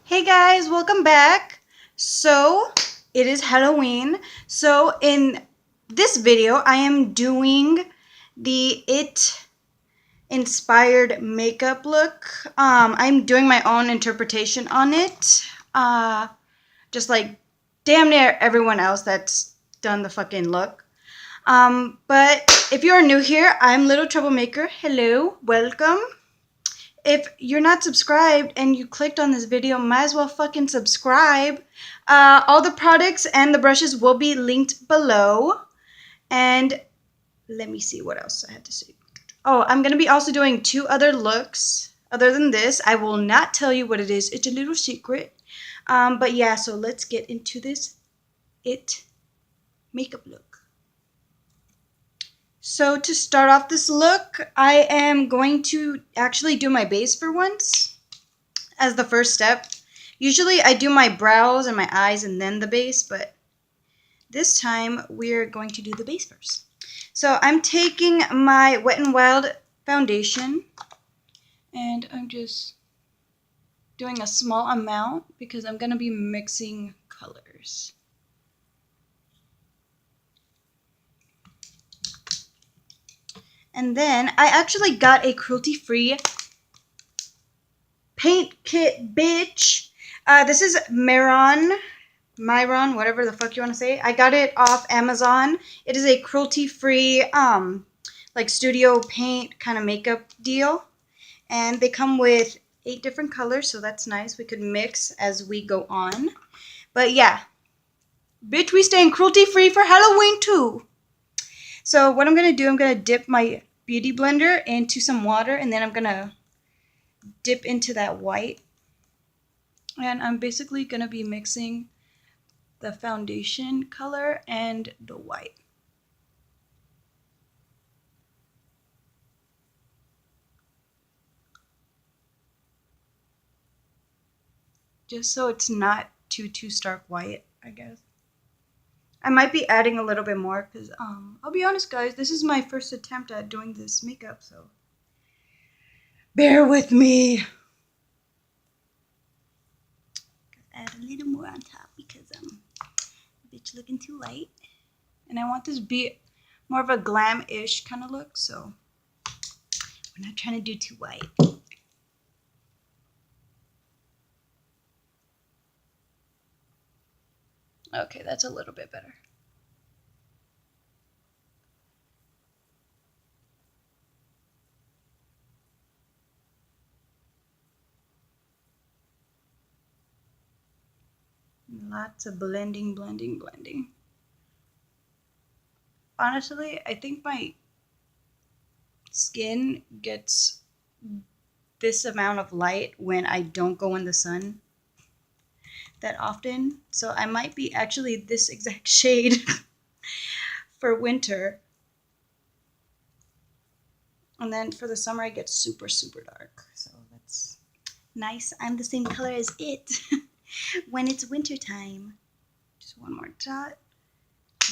Hey guys, welcome back. So, it is Halloween. So, in this video, I am doing the It inspired makeup look. I'm doing my own interpretation on it. Just like damn near everyone else that's done the fucking look. But if you're new here, I'm Little Troublemaker. Hello, welcome. If you're not subscribed and you clicked on this video, might as well fucking subscribe. All the products and the brushes will be linked below. And let me see what else I had to say. Oh, I'm going to be also doing 2 other looks other than this. I will not tell you what it is. It's a little secret. But yeah, so let's get into this It makeup look. So to start off this look, I am going to actually do my base for once as the first step. Usually I do my brows and my eyes and then the base, but this time we're going to do the base first. So I'm taking my Wet n Wild foundation and I'm just doing a small amount because I'm going to be mixing colors. And then I actually got a cruelty-free paint kit, bitch. This is MEHRON, whatever the fuck you want to say. I got it off Amazon. It is a cruelty-free, like studio paint kind of makeup deal. And they come with 8 different colors, so that's nice. We could mix as we go on. But yeah, bitch, we staying cruelty-free for Halloween too. So what I'm going to do, I'm going to dip my beauty blender into some water, and then I'm going to dip into that white. And I'm basically going to be mixing the foundation color and the white. Just so it's not too stark white, I guess. I might be adding a little bit more because, I'll be honest, guys, this is my first attempt at doing this makeup, so bear with me. Add a little more on top because bitch looking too light, and I want this to be more of a glam-ish kind of look, so we're not trying to do too white. Okay, that's a little bit better. Lots of blending. Honestly, I think my skin gets this amount of light when I don't go in the sun that often. So I might be actually this exact shade for winter. And then for the summer, I get super dark. So that's nice. I'm the same color as it when it's winter time. Just one more dot.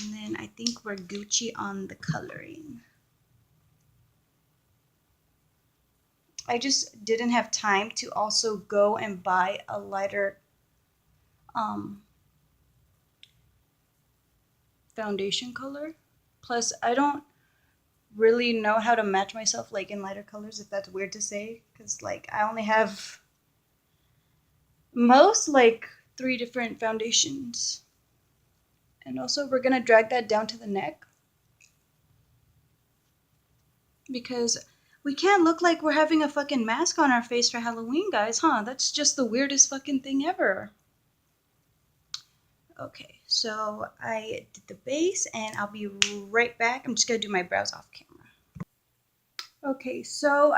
And then I think we're Gucci on the coloring. I just didn't have time to also go and buy a lighter foundation color. Plus, I don't really know how to match myself like in lighter colors, if that's weird to say, because like I only have most like 3 different foundations. And also we're gonna drag that down to the neck because we can't look like we're having a fucking mask on our face for Halloween, guys, huh? That's just the weirdest fucking thing ever. Okay, so I did the base and I'll be right back. I'm just gonna do my brows off camera. Okay, so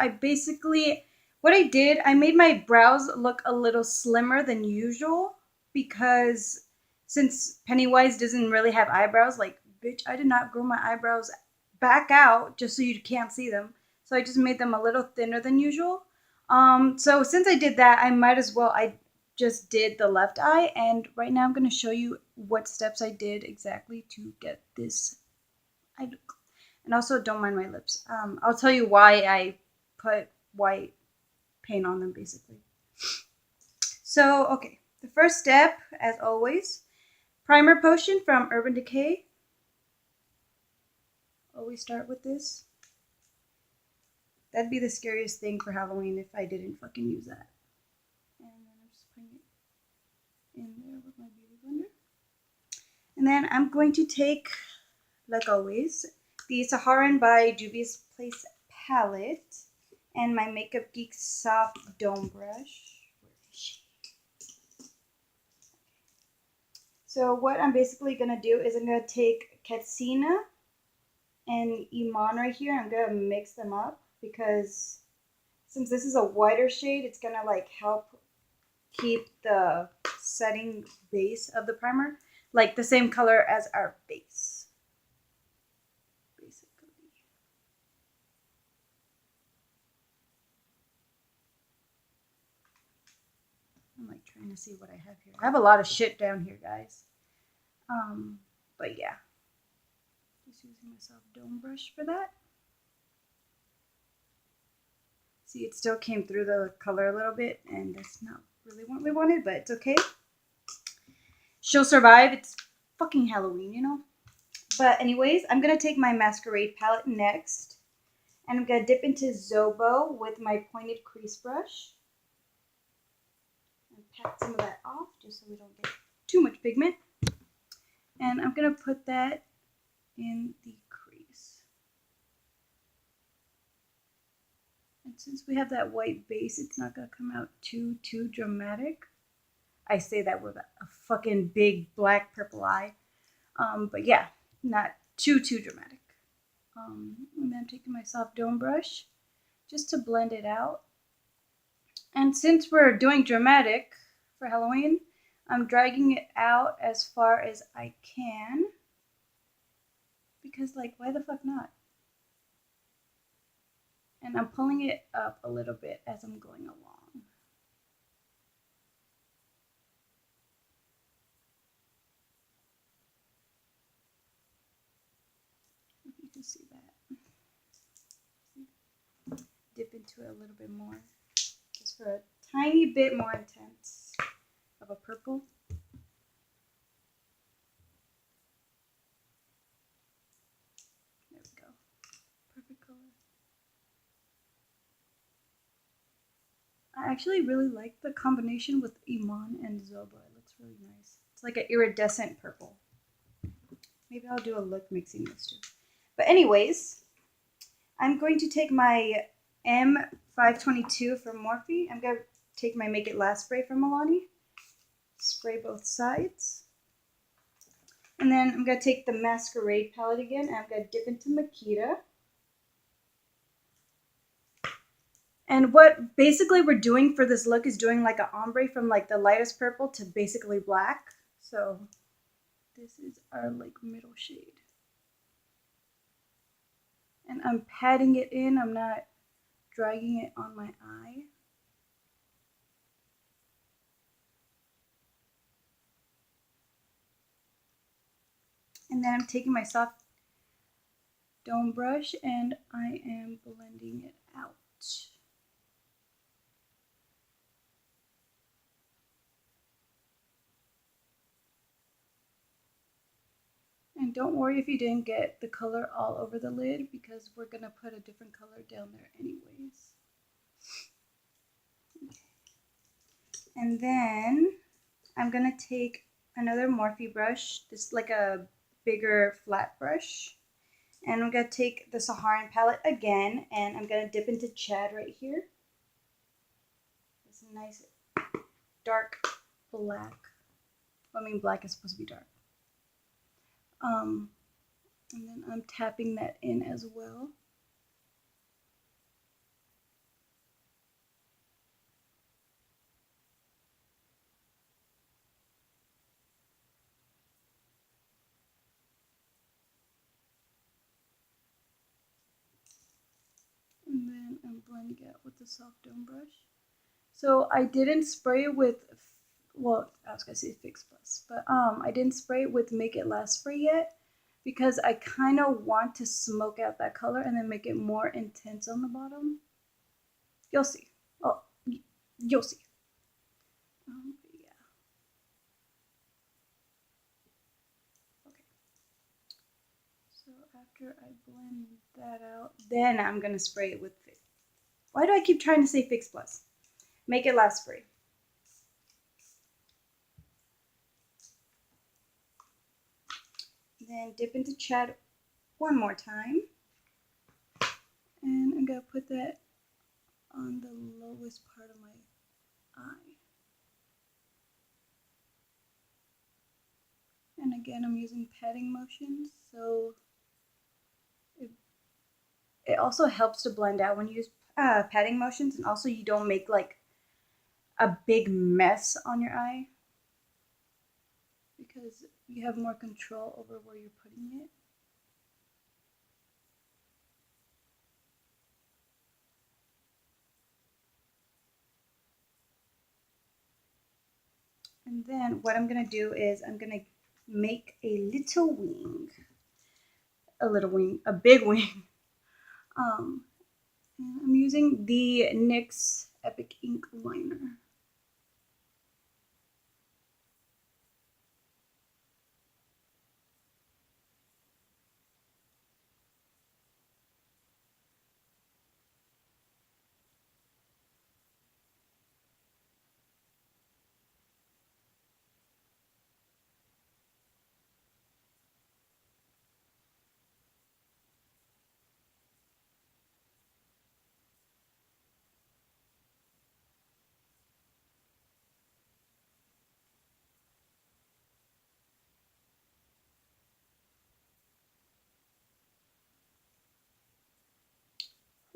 what I did, I made my brows look a little slimmer than usual because since PennyWise doesn't really have eyebrows, like, bitch, I did not grow my eyebrows back out just so you can't see them. So I just made them a little thinner than usual. So since I did that, I just did the left eye, and right now I'm going to show you what steps I did exactly to get this eye look. And also, don't mind my lips. I'll tell you why I put white paint on them, basically. So, okay, the first step, as always, primer potion from Urban Decay. Always start with this. That'd be the scariest thing for Halloween if I didn't fucking use that. And then I'm just putting it in there with my beauty blender. And then I'm going to take, like always, the Saharan by Juvia's Place palette and my Makeup Geek soft dome brush. Where is she? So what I'm basically going to do is I'm going to take Katsina and Iman right here. I'm going to mix them up because since this is a whiter shade, it's going to like help keep the setting base of the primer like the same color as our base. Basically. I'm like trying to see what I have here. I have a lot of shit down here, guys. But yeah. Just using my soft dome brush for that. See, it still came through the color a little bit, and that's not really what we wanted, but it's okay. She'll survive. It's fucking Halloween, you know? But anyways, I'm going to take my Masquerade palette next, and I'm going to dip into Zobo with my pointed crease brush. And pat some of that off, just so we don't get too much pigment. And I'm going to put that in the crease. And since we have that white base, it's not going to come out too dramatic. I say that with a fucking big black purple eye. But yeah, not too dramatic. And then I'm taking my soft dome brush just to blend it out. And since we're doing dramatic for Halloween, I'm dragging it out as far as I can. Because, like, why the fuck not? And I'm pulling it up a little bit as I'm going along. If you can see that. Dip into it a little bit more. Just for a tiny bit more intense of a purple. There we go. Perfect color. I actually really like the combination with Iman and Zobo. It looks really nice. It's like an iridescent purple. Maybe I'll do a look mixing this too. But anyways, I'm going to take my M522 from Morphe. I'm going to take my Make It Last spray from MILANI. Spray both sides. And then I'm going to take the Masquerade palette again, and I'm going to dip into Makita. And what basically we're doing for this look is doing like an ombre from like the lightest purple to basically black. So this is our like middle shade. And I'm patting it in. I'm not dragging it on my eye. And then I'm taking my soft dome brush and I am blending it out. And don't worry if you didn't get the color all over the lid because we're going to put a different color down there anyways. Okay. And then I'm going to take another Morphe brush, this like a bigger flat brush. And I'm going to take the Saharan palette again and I'm going to dip into Chad right here. This nice dark black. I mean, black is supposed to be dark. And then I'm tapping that in as well. And then I'm blending it out with the soft dome brush. So I didn't spray it with, well, I was gonna say Fix Plus, but I didn't spray it with Make It Last spray yet because I kind of want to smoke out that color and then make it more intense on the bottom. You'll see. Oh, you'll see. Yeah. Okay. So after I blend that out, then I'm gonna spray it with Fix. Why do I keep trying to say Fix Plus? Make It Last spray. Then dip into Chat one more time. And I'm gonna put that on the lowest part of my eye. And again, I'm using patting motions, so it also helps to blend out when you use patting motions, and also you don't make like a big mess on your eye because you have more control over where you're putting it. And then what I'm gonna do is I'm gonna make a little wing, a big wing. I'm using the NYX Epic Ink Liner.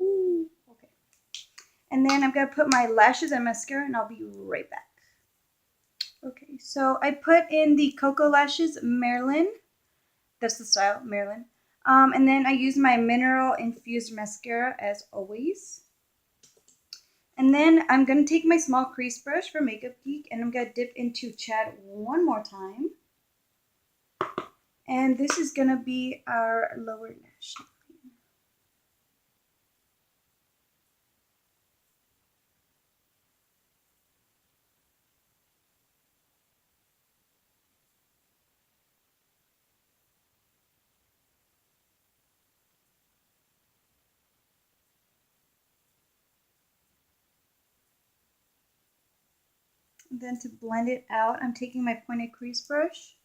Ooh, okay. And then I'm gonna put my lashes and mascara, and I'll be right back. Okay, so I put in the Cocoa Lashes MARILYN. That's the style, MARILYN. And then I use my mineral infused mascara as always. And then I'm gonna take my small crease brush for Makeup Geek, and I'm gonna dip into Chat one more time. And this is gonna be our lower lash line. And then to blend it out, I'm taking my pointed crease brush.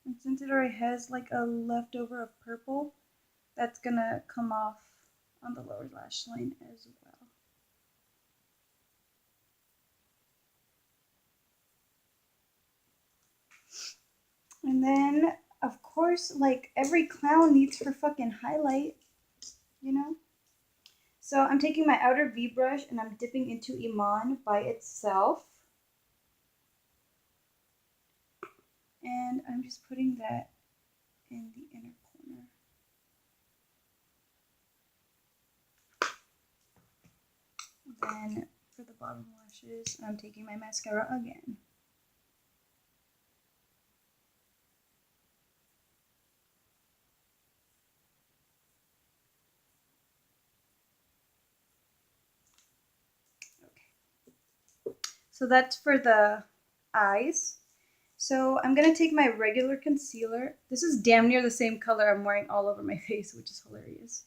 And since it already has like a leftover of purple, that's gonna come off on the lower lash line as well. And then, of course, like every clown needs her fucking highlight, you know? So I'm taking my outer V brush and I'm dipping into Iman by itself. And I'm just putting that in the inner corner. Then for the bottom lashes, I'm taking my mascara again. Okay. So that's for the eyes. So I'm going to take my regular concealer. This is damn near the same color I'm wearing all over my face, which is hilarious.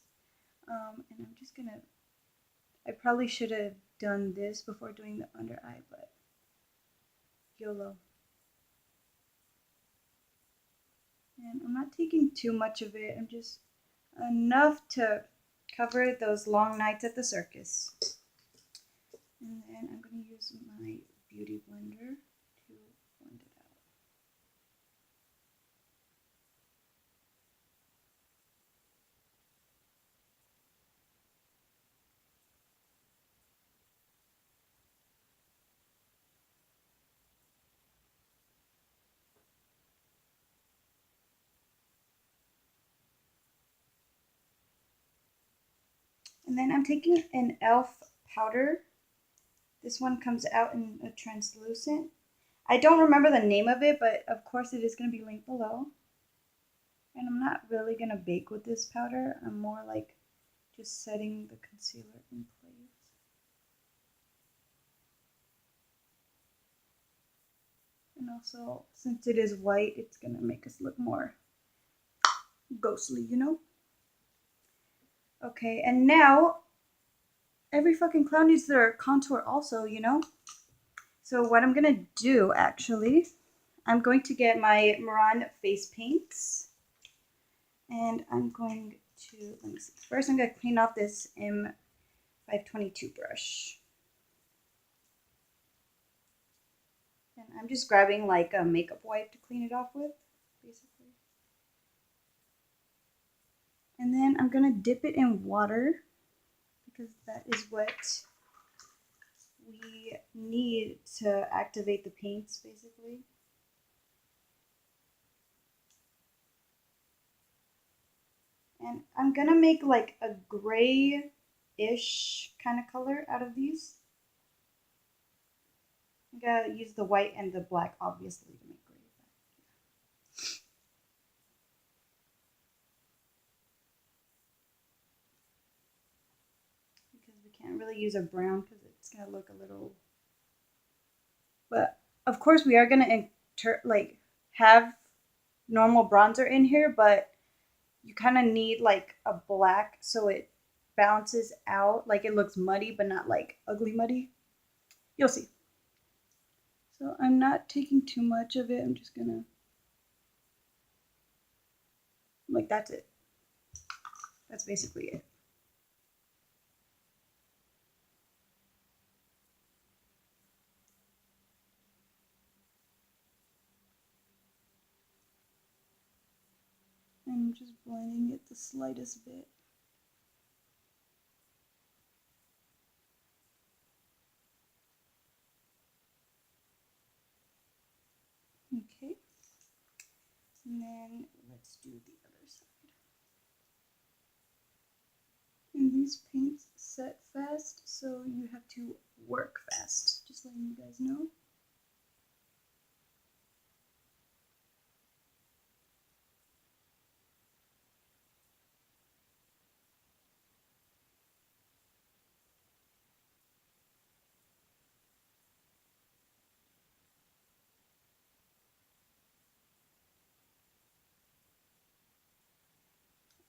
And I'm just going to, I probably should have done this before doing the under eye, but YOLO. And I'm not taking too much of it. I'm just enough to cover those long nights at the circus. And then I'm going to use my beauty blender to blend it out. And then I'm taking an E.L.F. powder. This one comes out in a translucent. I don't remember the name of it, but of course it is going to be linked below. And I'm not really going to bake with this powder. I'm more like just setting the concealer in place. And also, since it is white, it's gonna make us look more ghostly, you know? Okay, and now, every fucking clown needs their contour also, you know? So what I'm gonna do, actually, I'm going to get my MEHRON face paints. And I'm going to, let me see. First, I'm gonna clean off this M522 brush. And I'm just grabbing like a makeup wipe to clean it off with, basically. And then I'm gonna dip it in water because that is what we need to activate the paints, basically. And I'm gonna make like a gray-ish kind of color out of these. I'm gonna use the white and the black, obviously, to make gray. Because we can't really use a brown because it's gonna look a little. But of course, we are gonna have normal bronzer in here, but you kind of need like a black so it balances out, like it looks muddy, but not like ugly muddy. You'll see. So I'm not taking too much of it. I'm just gonna, like, that's it. That's basically it. I'm just blending it the slightest bit. Okay. And then let's do the other side. And these paints set fast, so you have to work fast. Just letting you guys know.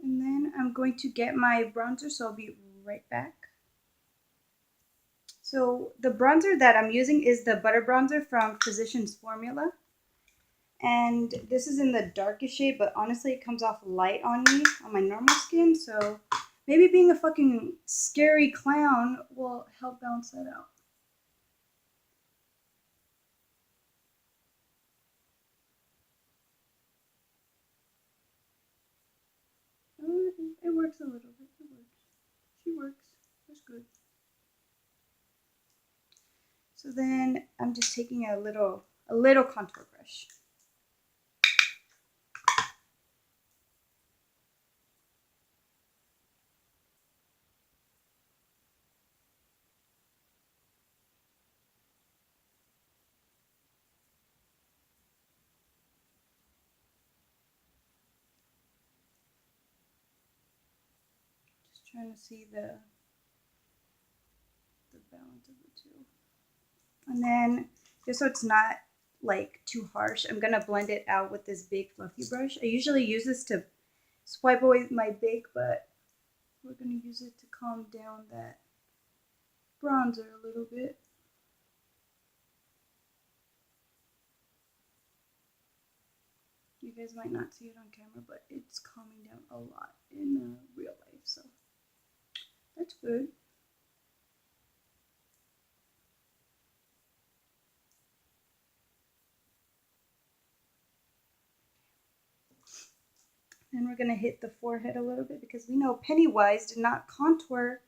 And then I'm going to get my bronzer, so I'll be right back. So the bronzer that I'm using is the Butter Bronzer from Physicians Formula. And this is in the darkest shade, but honestly it comes off light on me, on my normal skin. So maybe being a fucking scary clown will help balance that out. It works a little bit. It works. She works. That's good. So then I'm just taking a little contour brush. Just trying to see the balance of the two. And then, just so it's not like too harsh, I'm gonna blend it out with this big fluffy brush. I usually use this to swipe away my bake, but we're gonna use it to calm down that bronzer a little bit. You guys might not see it on camera, but it's calming down a lot in real life, so that's good. Then we're gonna hit the forehead a little bit because we know PennyWise did not contour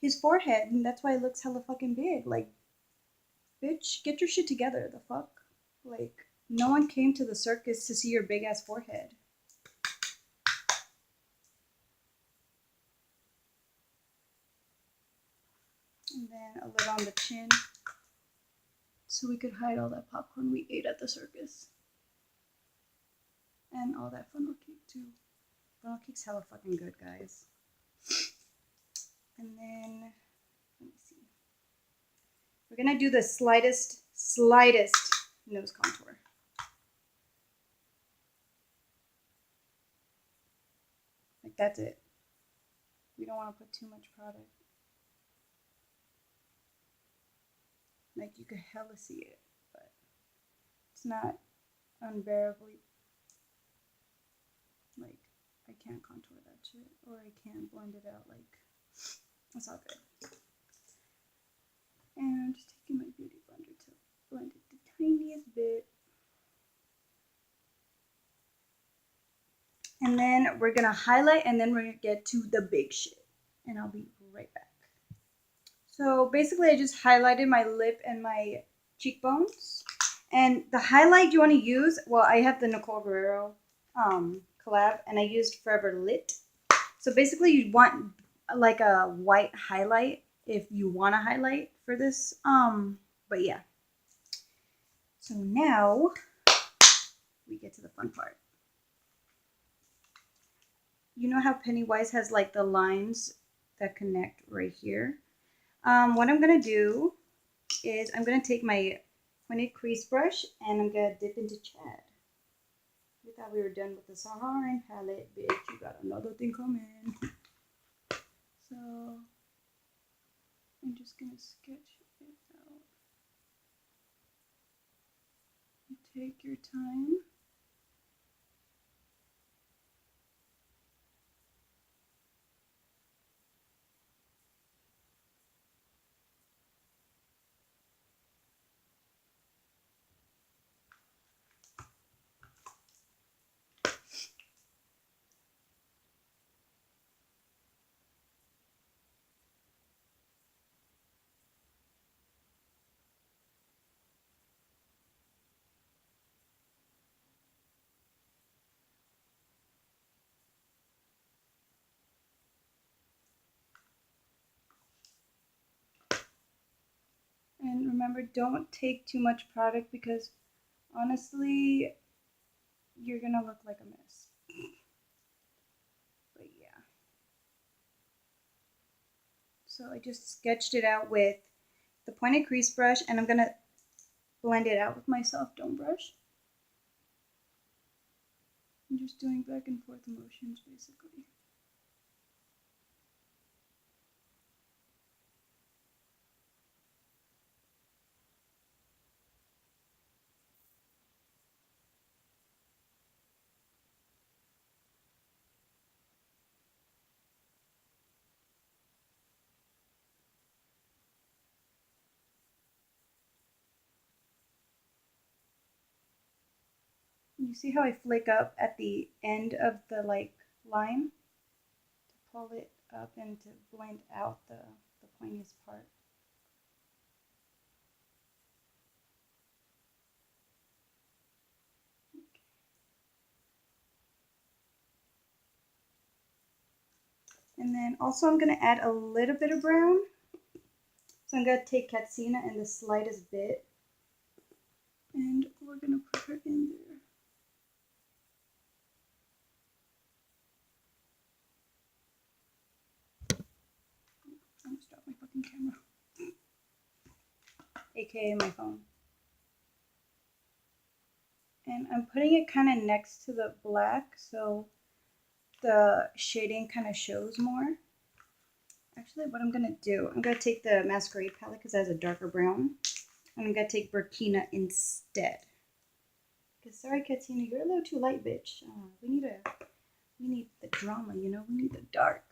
his forehead, and that's why it looks hella fucking big. Like, bitch, get your shit together. The fuck? Like, no one came to the circus to see your big ass forehead. And then a little on the chin, so we could hide all that popcorn we ate at the circus. And all that funnel cake too. Funnel cake's hella fucking good, guys. And then, let me see. We're gonna do the slightest nose contour. Like, that's it. We don't want to put too much product. Like, you could hella see it, but it's not unbearably, like, I can't contour that shit, or I can't blend it out, like, it's all good. And I'm just taking my beauty blender to blend it the tiniest bit. And then we're gonna highlight, and then we're gonna get to the big shit. And I'll be right back. So basically I just highlighted my lip and my cheekbones. And the highlight you want to use, well, I have the Nicole Guerrero collab, and I used Forever Lit. So basically you want like a white highlight if you want to highlight for this. But yeah. So now we get to the fun part. You know how PennyWise has like the lines that connect right here? What I'm going to do is I'm going to take my pointed crease brush and I'm going to dip into Chad. We thought we were done with the Saharan palette, bitch. You got another thing coming. So I'm just going to sketch it out. You take your time. And remember, don't take too much product because honestly, you're gonna look like a mess. But yeah. So I just sketched it out with the pointed crease brush, and I'm gonna blend it out with my soft dome brush. I'm just doing back and forth motions basically. You see how I flick up at the end of the like line to pull it up and to blend out the pointiest part. Okay. And then also I'm going to add a little bit of brown. So I'm going to take Katsina in the slightest bit, and we're going to put her in there. I almost dropped my fucking camera. AKA my phone. And I'm putting it kind of next to the black so the shading kind of shows more. Actually, what I'm going to do, I'm going to take the Masquerade palette because it has a darker brown. And I'm going to take Burkina instead. Because sorry, Katina, you're a little too light, bitch. We need the drama, you know? We need the dark.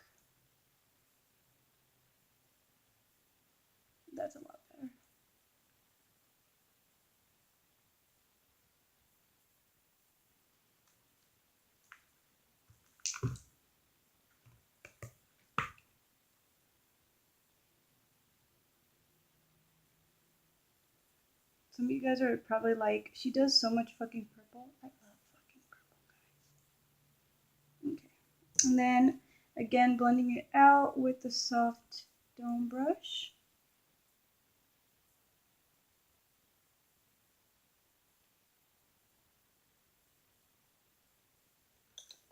That's a lot better. Some of you guys are probably like, she does so much fucking purple. I love fucking purple, guys. Okay. And then, again, blending it out with the soft dome brush.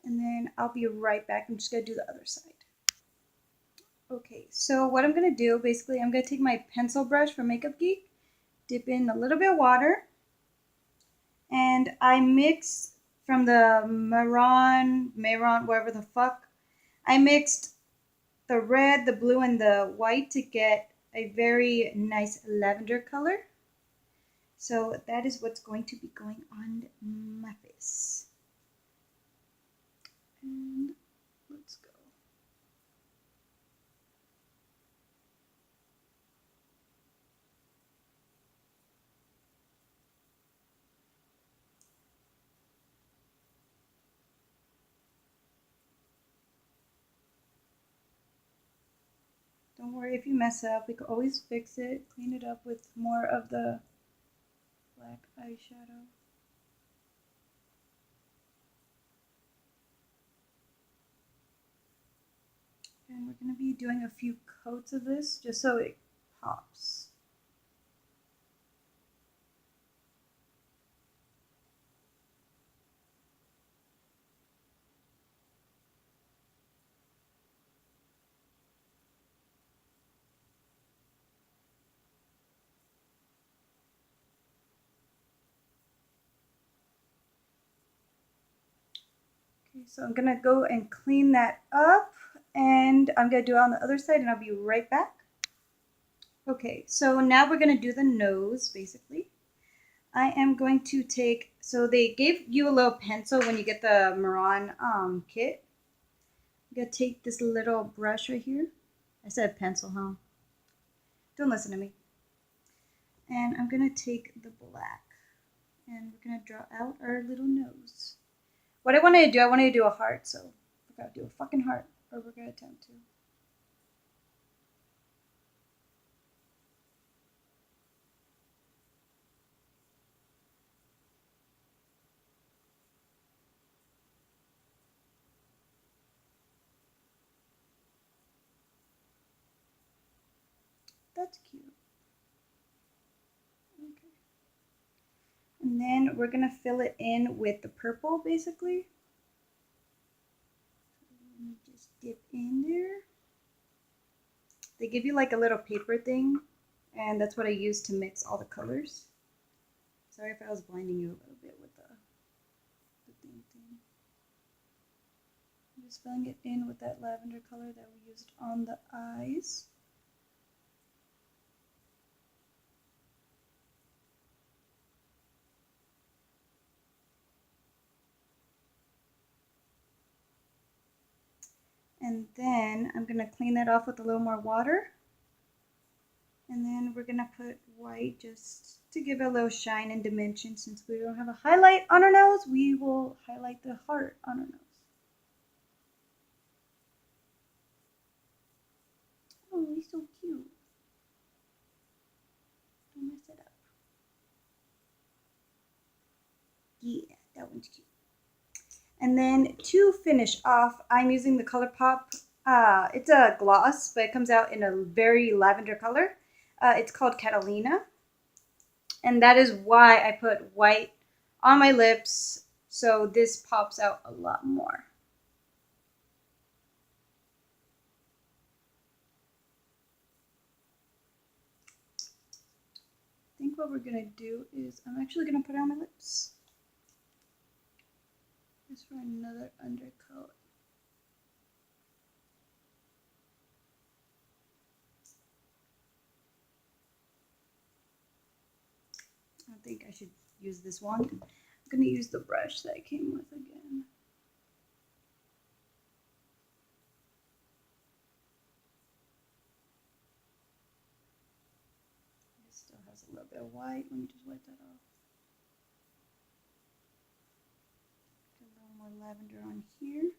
And then I'll be right back. I'm just going to do the other side. Okay, so what I'm going to do, basically, I'm going to take my pencil brush from Makeup Geek, dip in a little bit of water, And I mix from the MEHRON, whatever the fuck. I mixed the red, the blue, and the white to get a very nice lavender color. So that is what's going to be going on my face. And let's go. Don't worry if you mess up. We can always fix it, clean it up with more of the black eyeshadow. And we're going to be doing a few coats of this just so it pops. Okay, so I'm going to go and clean that up, and I'm going to do it on the other side, and I'll be right back. Okay, so now we're going to do the nose, basically. I am going to take, so they gave you a little pencil when you get the MEHRON kit. I'm going to take this little brush right here. I said pencil, huh? Don't listen to me. And I'm going to take the black, and we're going to draw out our little nose. What I wanted to do a heart, so we're going to do a fucking heart, or we're going to attempt to. That's cute. Okay. And then we're going to fill it in with the purple, basically. Let me just dip in there. They give you like a little paper thing, and that's what I use to mix all the colors. Sorry if I was blinding you a little bit with the thing. I'm just filling it in with that lavender color that we used on the eyes. And then I'm going to clean that off with a little more water. And then we're going to put white just to give it a little shine and dimension. Since we don't have a highlight on our nose, we will highlight the heart on our nose. Oh, he's so cute. Don't mess it up. Yeah, that one's cute. And then to finish off, I'm using the ColourPop. It's a gloss, but it comes out in a very lavender color. It's called Catalina. And that is why I put white on my lips, so this pops out a lot more. I think what we're going to do is I'm actually going to put it on my lips. Just for another undercoat. I think I should use this wand. I'm going to use the brush that I came with again. It still has a little bit of white. Let me just wipe that off. Get a little more lavender on here.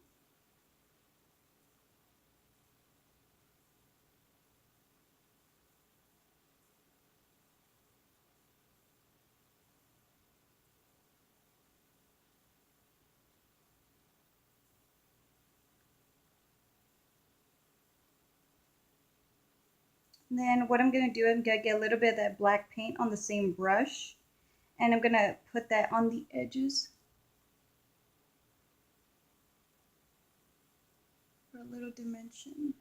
And then what I'm going to do, I'm going to get a little bit of that black paint on the same brush. And I'm going to put that on the edges for a little dimension.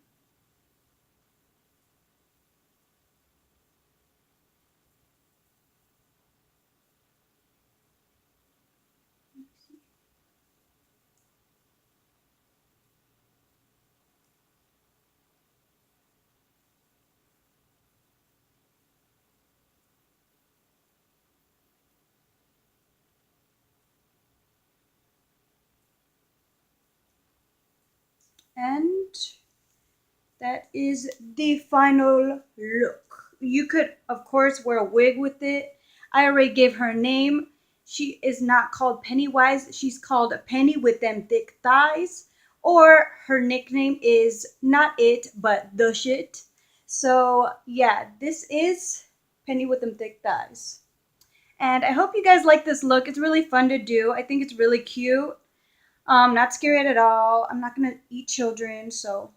And that is the final look. You could, of course, wear a wig with it. I already gave her a name. She is not called PennyWise. She's called Penny with them thick thighs. Or her nickname is not it, but the shit. So yeah, this is Penny with them thick thighs. And I hope you guys like this look. It's really fun to do. I think it's really cute. Not scary at all. I'm not gonna eat children, so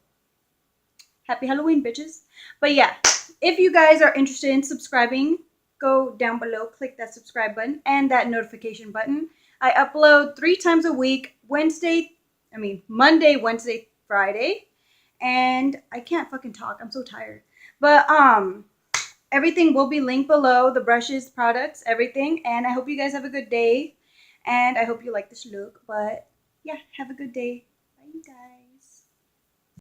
happy Halloween, bitches. But yeah, if you guys are interested in subscribing, go down below, click that subscribe button and that notification button. I upload 3 times a week, Monday, Wednesday, Friday. And I can't fucking talk. I'm so tired. But everything will be linked below, the brushes, products, everything. And I hope you guys have a good day. And I hope you like this look. But yeah, have a good day. Bye, you guys.